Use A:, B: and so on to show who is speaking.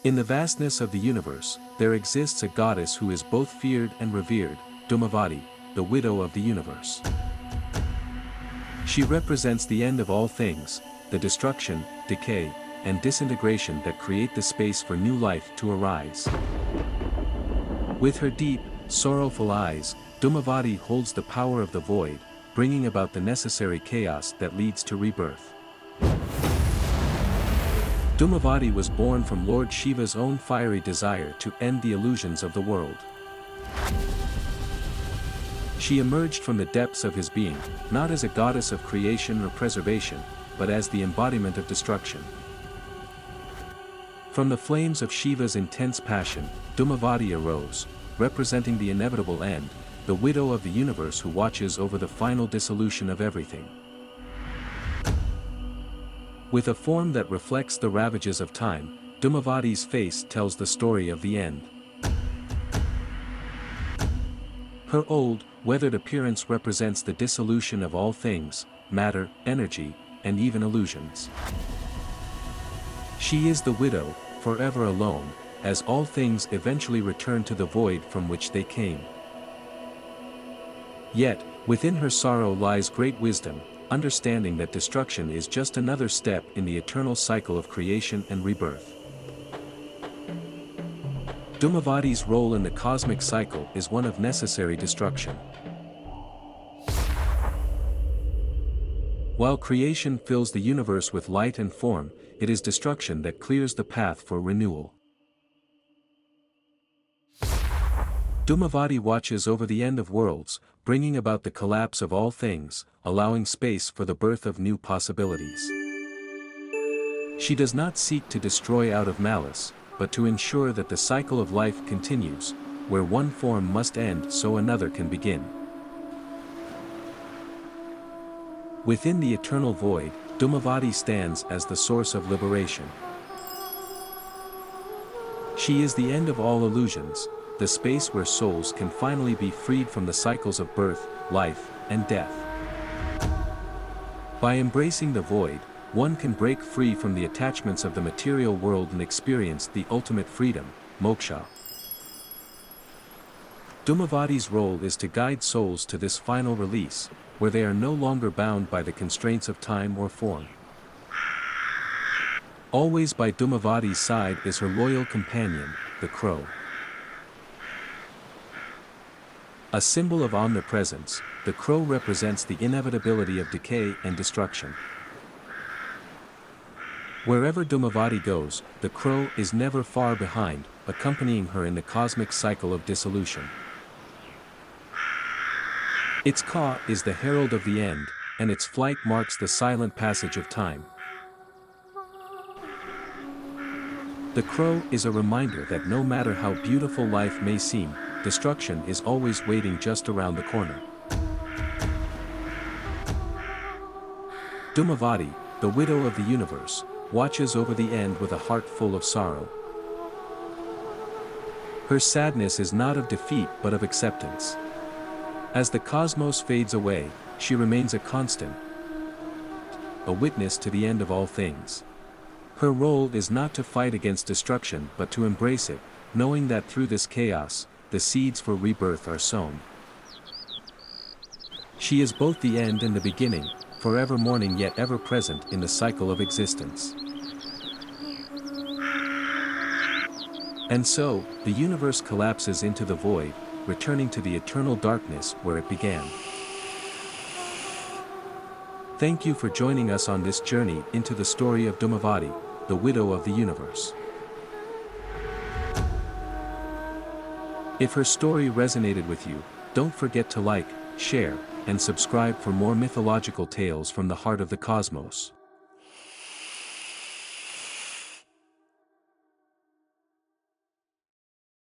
A: In the vastness of the universe, there exists a goddess who is both feared and revered, Dhumavati, the widow of the universe. She represents the end of all things, the destruction, decay, and disintegration that create the space for new life to arise. With her deep, sorrowful eyes, Dhumavati holds the power of the void, bringing about the necessary chaos that leads to rebirth. Dhumavati was born from Lord Shiva's own fiery desire to end the illusions of the world. She emerged from the depths of his being, not as a goddess of creation or preservation, but as the embodiment of destruction. From the flames of Shiva's intense passion, Dhumavati arose, representing the inevitable end, the widow of the universe who watches over the final dissolution of everything. With a form that reflects the ravages of time, Dhumavati's face tells the story of the end. Her old, weathered appearance represents the dissolution of all things, matter, energy, and even illusions. She is the widow, forever alone, as all things eventually return to the void from which they came. Yet, within her sorrow lies great wisdom, understanding that destruction is just another step in the eternal cycle of creation and rebirth. Dhumavati's role in the cosmic cycle is one of necessary destruction. While creation fills the universe with light and form, it is destruction that clears the path for renewal. Dhumavati watches over the end of worlds, bringing about the collapse of all things, allowing space for the birth of new possibilities. She does not seek to destroy out of malice, but to ensure that the cycle of life continues, where one form must end so another can begin. Within the eternal void, Dhumavati stands as the source of liberation. She is the end of all illusions, the space where souls can finally be freed from the cycles of birth, life, and death. By embracing the void, one can break free from the attachments of the material world and experience the ultimate freedom, moksha. Dhumavati's role is to guide souls to this final release, where they are no longer bound by the constraints of time or form. Always by Dhumavati's side is her loyal companion, the crow. A symbol of omnipresence, the crow represents the inevitability of decay and destruction. Wherever Dhumavati goes, the crow is never far behind, accompanying her in the cosmic cycle of dissolution. Its caw is the herald of the end, and its flight marks the silent passage of time. The crow is a reminder that no matter how beautiful life may seem, destruction is always waiting just around the corner. Dhumavati, the widow of the universe, watches over the end with a heart full of sorrow. Her sadness is not of defeat but of acceptance. As the cosmos fades away, she remains a constant, a witness to the end of all things. Her role is not to fight against destruction but to embrace it, knowing that through this chaos, the seeds for rebirth are sown. She is both the end and the beginning, forever mourning yet ever present in the cycle of existence. And so, the universe collapses into the void, returning to the eternal darkness where it began. Thank you for joining us on this journey into the story of Dhumavati, the widow of the universe. If her story resonated with you, don't forget to like, share, and subscribe for more mythological tales from the heart of the cosmos.